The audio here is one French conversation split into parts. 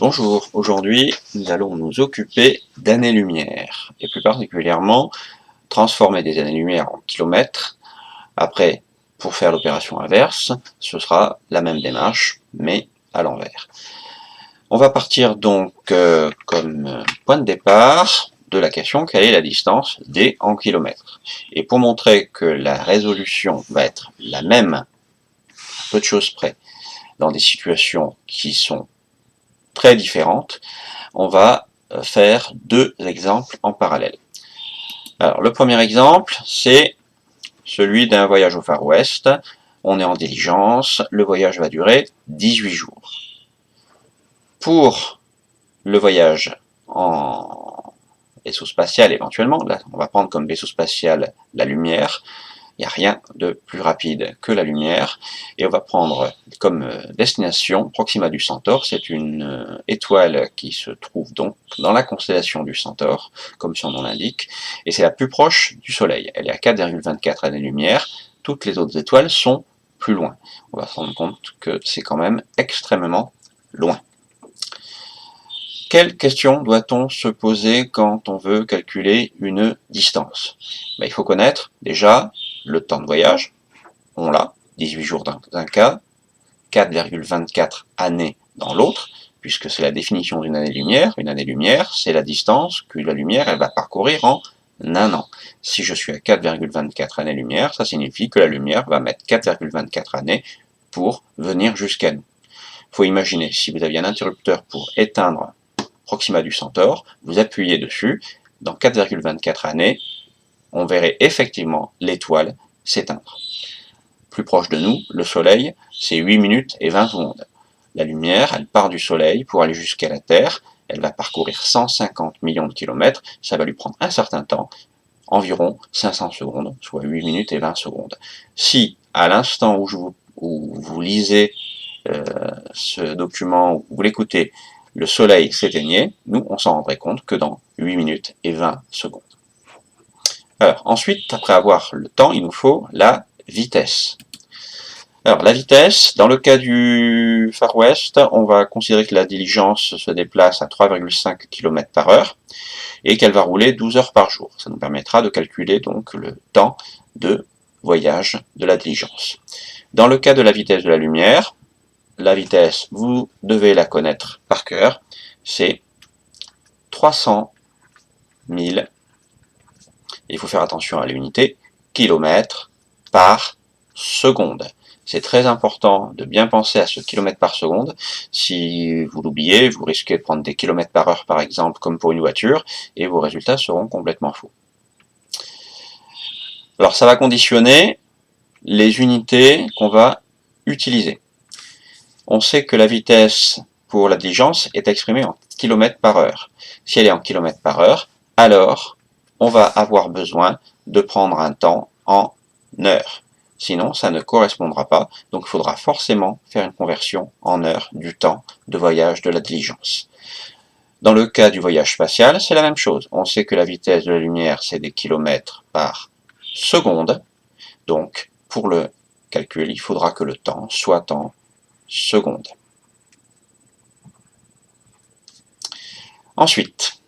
Bonjour, aujourd'hui nous allons nous occuper d'années-lumière, et plus particulièrement transformer des années-lumière en kilomètres. Après, pour faire l'opération inverse, ce sera la même démarche, mais à l'envers. On va partir donc comme point de départ de la question quelle est la distance d en kilomètres. Et pour montrer que la résolution va être la même, à peu de choses près, dans des situations qui sont très différentes, on va faire deux exemples en parallèle. Alors, le premier exemple, c'est celui d'un voyage au Far West. On est en diligence, le voyage va durer 18 jours. Pour le voyage en vaisseau spatial éventuellement, là on va prendre comme vaisseau spatial la lumière, il n'y a rien de plus rapide que la lumière, et on va prendre comme destination Proxima du Centaure. C'est une étoile qui se trouve donc dans la constellation du Centaure, comme son nom l'indique, et c'est la plus proche du Soleil. Elle est à 4,24 années-lumière, toutes les autres étoiles sont plus loin. On va se rendre compte que c'est quand même extrêmement loin. Quelle question doit-on se poser quand on veut calculer une distance? Il faut connaître déjà le temps de voyage, on l'a, 18 jours dans un cas, 4,24 années dans l'autre, puisque c'est la définition d'une année-lumière. Une année-lumière, c'est la distance que la lumière elle va parcourir en un an. Si je suis à 4,24 années-lumière, ça signifie que la lumière va mettre 4,24 années pour venir jusqu'à nous. Il faut imaginer, si vous aviez un interrupteur pour éteindre Proxima du Centaure, vous appuyez dessus, dans 4,24 années, on verrait effectivement l'étoile s'éteindre. Plus proche de nous, le Soleil, c'est 8 minutes et 20 secondes. La lumière, elle part du Soleil pour aller jusqu'à la Terre, elle va parcourir 150 millions de kilomètres, ça va lui prendre un certain temps, environ 500 secondes, soit 8 minutes et 20 secondes. Si, à l'instant où vous lisez ce document, où vous l'écoutez, le Soleil s'éteignait, nous, on s'en rendrait compte que dans 8 minutes et 20 secondes. Alors, ensuite, après avoir le temps, il nous faut la vitesse. Alors, la vitesse, dans le cas du Far West, on va considérer que la diligence se déplace à 3,5 km par heure et qu'elle va rouler 12 heures par jour. Ça nous permettra de calculer donc le temps de voyage de la diligence. Dans le cas de la vitesse de la lumière, la vitesse, vous devez la connaître par cœur, c'est 300 000, il faut faire attention à l'unité, kilomètres par seconde. C'est très important de bien penser à ce kilomètre par seconde. Si vous l'oubliez, vous risquez de prendre des kilomètres par heure par exemple, comme pour une voiture, et vos résultats seront complètement faux. Alors ça va conditionner les unités qu'on va utiliser. On sait que la vitesse pour la diligence est exprimée en km par heure. Si elle est en km par heure, alors on va avoir besoin de prendre un temps en heures. Sinon, ça ne correspondra pas, donc il faudra forcément faire une conversion en heures du temps de voyage de la diligence. Dans le cas du voyage spatial, c'est la même chose. On sait que la vitesse de la lumière, c'est des kilomètres par seconde, donc pour le calcul, il faudra que le temps soit en secondes. Ensuite,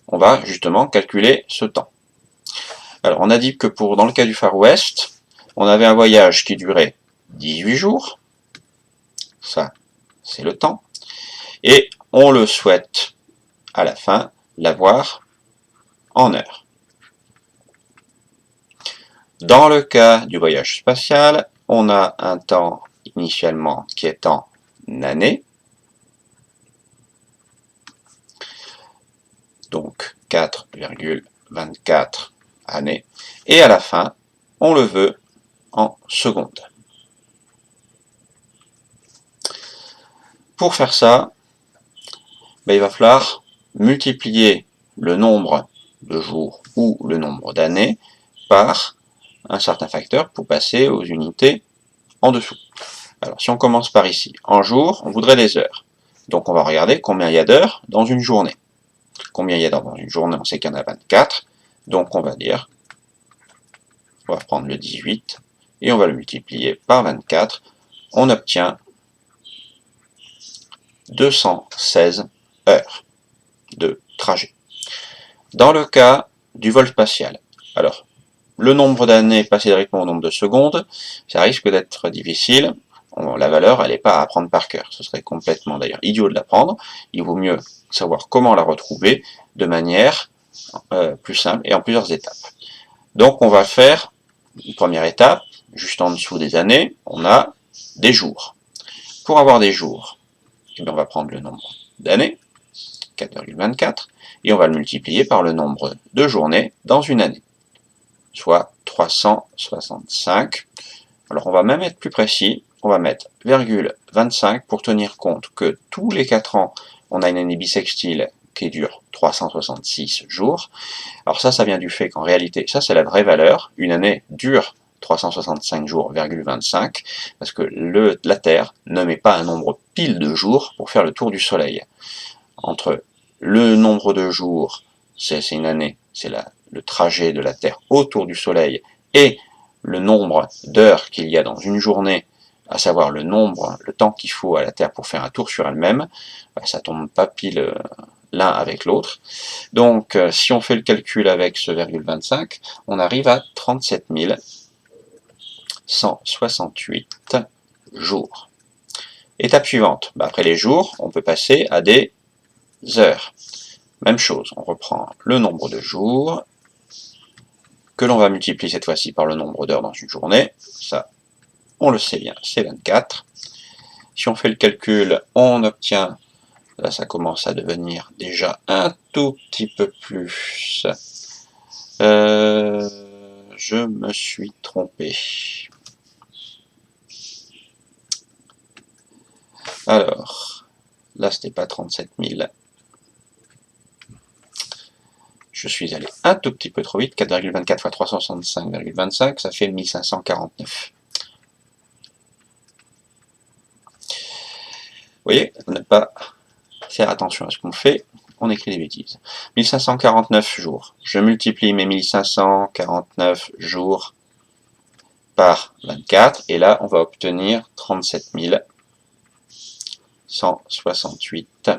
on va justement calculer ce temps. Alors, on a dit que dans le cas du Far West, on avait un voyage qui durait 18 jours. Ça, c'est le temps. Et on le souhaite, à la fin, l'avoir en heures. Dans le cas du voyage spatial, on a un temps initialement qui est en années. Donc 4,24 années. Et à la fin, on le veut en secondes. Pour faire ça, il va falloir multiplier le nombre de jours ou le nombre d'années par un certain facteur pour passer aux unités en dessous. Alors si on commence par ici, en jours, on voudrait des heures. Donc on va regarder combien il y a d'heures dans une journée. Combien il y a d'heures dans une journée, on sait qu'il y en a 24. Donc on va dire, on va prendre le 18 et on va le multiplier par 24. On obtient 216 heures de trajet. Dans le cas du vol spatial, alors, le nombre d'années passées directement au nombre de secondes, ça risque d'être difficile. La valeur, elle n'est pas à apprendre par cœur. Ce serait complètement d'ailleurs idiot de l'apprendre. Il vaut mieux savoir comment la retrouver de manière plus simple et en plusieurs étapes. Donc on va faire une première étape, juste en dessous des années, on a des jours. Pour avoir des jours, eh bien on va prendre le nombre d'années, 4,24, et on va le multiplier par le nombre de journées dans une année, soit 365. Alors on va même être plus précis, on va mettre 25 pour tenir compte que tous les 4 ans, on a une année bissextile qui dure 366 jours. Alors ça vient du fait qu'en réalité, ça c'est la vraie valeur, une année dure 365 jours, 25, parce que la Terre ne met pas un nombre pile de jours pour faire le tour du Soleil. Entre le nombre de jours, c'est une année, c'est le trajet de la Terre autour du Soleil, et le nombre d'heures qu'il y a dans une journée, à savoir le temps qu'il faut à la Terre pour faire un tour sur elle-même, ça tombe pas pile l'un avec l'autre. Donc, si on fait le calcul avec ce 0,25, on arrive à 37 168 jours. Étape suivante, après les jours, on peut passer à des heures. Même chose, on reprend le nombre de jours, que l'on va multiplier cette fois-ci par le nombre d'heures dans une journée. Ça, on le sait bien, c'est 24. Si on fait le calcul, on obtient, là ça commence à devenir déjà un tout petit peu plus... je me suis trompé. Alors, là c'était pas 37 000. Je suis allé un tout petit peu trop vite, 4,24 fois 365,25, ça fait 1549. Vous voyez, on n'a pas faire attention à ce qu'on fait, on écrit des bêtises. 1549 jours. Je multiplie mes 1549 jours par 24, et là on va obtenir 37 168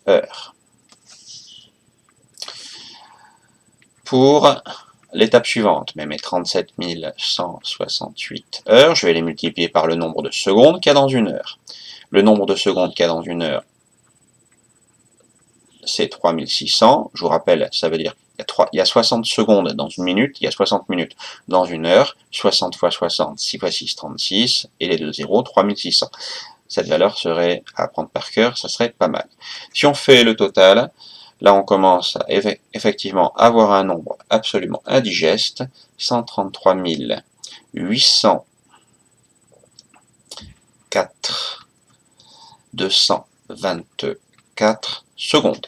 heures. Pour l'étape suivante, mes 37 168 heures, je vais les multiplier par le nombre de secondes qu'il y a dans une heure. Le nombre de secondes qu'il y a dans une heure, c'est 3600. Je vous rappelle, ça veut dire il y a 60 secondes dans une minute, il y a 60 minutes dans une heure, 60 fois 60, 6 fois 6, 36, et les deux zéros, 3600. Cette valeur serait à apprendre par cœur, ça serait pas mal. Si on fait le total, là on commence à effectivement avoir un nombre absolument indigeste, 133 804 224 secondes.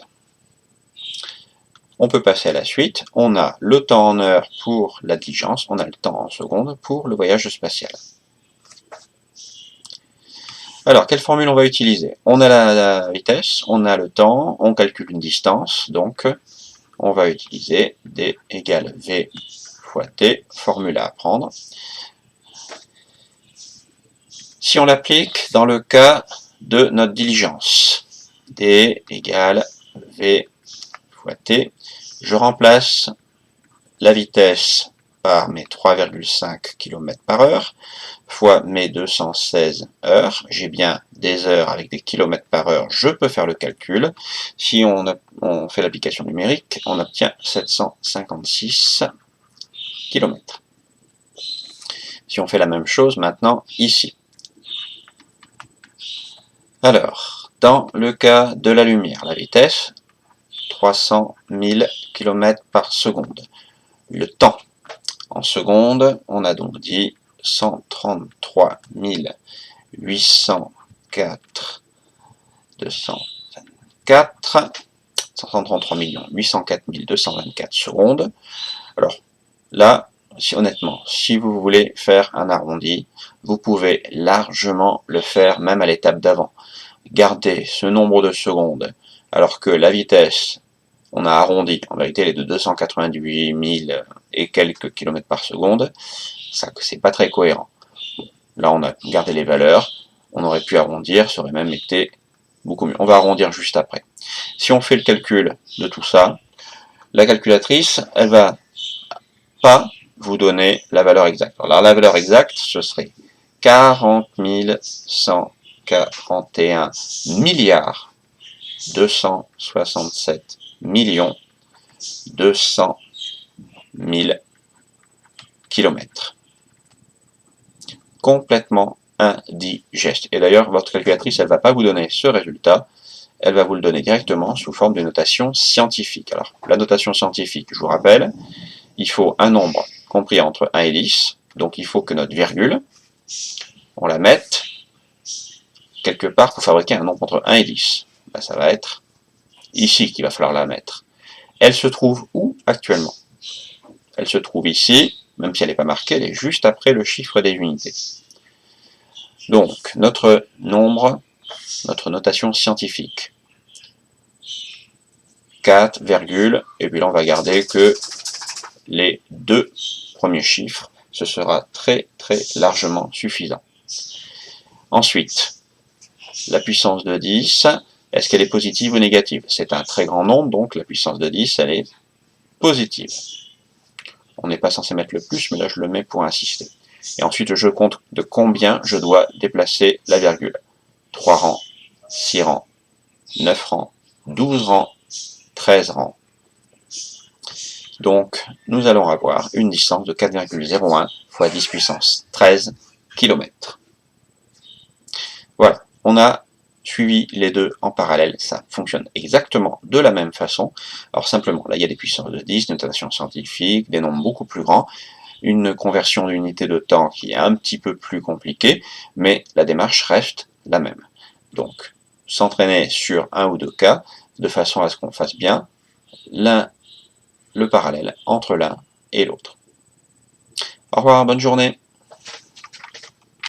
On peut passer à la suite. On a le temps en heures pour la diligence, on a le temps en secondes pour le voyage spatial. Alors, quelle formule on va utiliser? On a la vitesse, on a le temps, on calcule une distance, donc on va utiliser D égale V fois T, formule à apprendre. Si on l'applique dans le cas de notre diligence, D égale V fois T, je remplace la vitesse par mes 3,5 km par heure, fois mes 216 heures. J'ai bien des heures avec des kilomètres par heure, je peux faire le calcul. Si on fait l'application numérique, on obtient 756 km. Si on fait la même chose maintenant ici. Alors, dans le cas de la lumière, la vitesse, 300 000 km par seconde. Le temps, en secondes, on a donc dit 133 804 224, 133 804 224 secondes. Alors là, honnêtement, si vous voulez faire un arrondi, vous pouvez largement le faire même à l'étape d'avant. Gardez ce nombre de secondes, alors que la vitesse, on a arrondi, en vérité elle est de 288 000 et quelques kilomètres par seconde, ça c'est pas très cohérent. Là on a gardé les valeurs, on aurait pu arrondir, ça aurait même été beaucoup mieux. On va arrondir juste après. Si on fait le calcul de tout ça, la calculatrice, elle va pas vous donner la valeur exacte. Alors la valeur exacte, ce serait 40 141 milliards 267 millions 200 000 kilomètres. Complètement indigeste. Et d'ailleurs, votre calculatrice, elle ne va pas vous donner ce résultat, elle va vous le donner directement sous forme de notation scientifique. Alors, la notation scientifique, je vous rappelle, il faut un nombre compris entre 1 et 10, donc il faut que notre virgule, on la mette quelque part pour fabriquer un nombre entre 1 et 10. Ben, ça va être ici qu'il va falloir la mettre. Elle se trouve où actuellement? Elle se trouve ici, même si elle n'est pas marquée, elle est juste après le chiffre des unités. Donc, notre nombre, notre notation scientifique, 4, et puis là on va garder que les deux premiers chiffres, ce sera très largement suffisant. Ensuite, la puissance de 10, est-ce qu'elle est positive ou négative? C'est un très grand nombre, donc la puissance de 10, elle est positive. On n'est pas censé mettre le plus, mais là je le mets pour insister. Et ensuite, je compte de combien je dois déplacer la virgule. 3 rangs, 6 rangs, 9 rangs, 12 rangs, 13 rangs. Donc, nous allons avoir une distance de 4,01 fois 10 puissance 13 km. Voilà, on a suivi les deux en parallèle, ça fonctionne exactement de la même façon. Alors simplement, là il y a des puissances de 10, notation scientifique, des nombres beaucoup plus grands, une conversion d'unité de temps qui est un petit peu plus compliquée, mais la démarche reste la même. Donc, s'entraîner sur un ou deux cas, de façon à ce qu'on fasse bien le parallèle entre l'un et l'autre. Au revoir, bonne journée.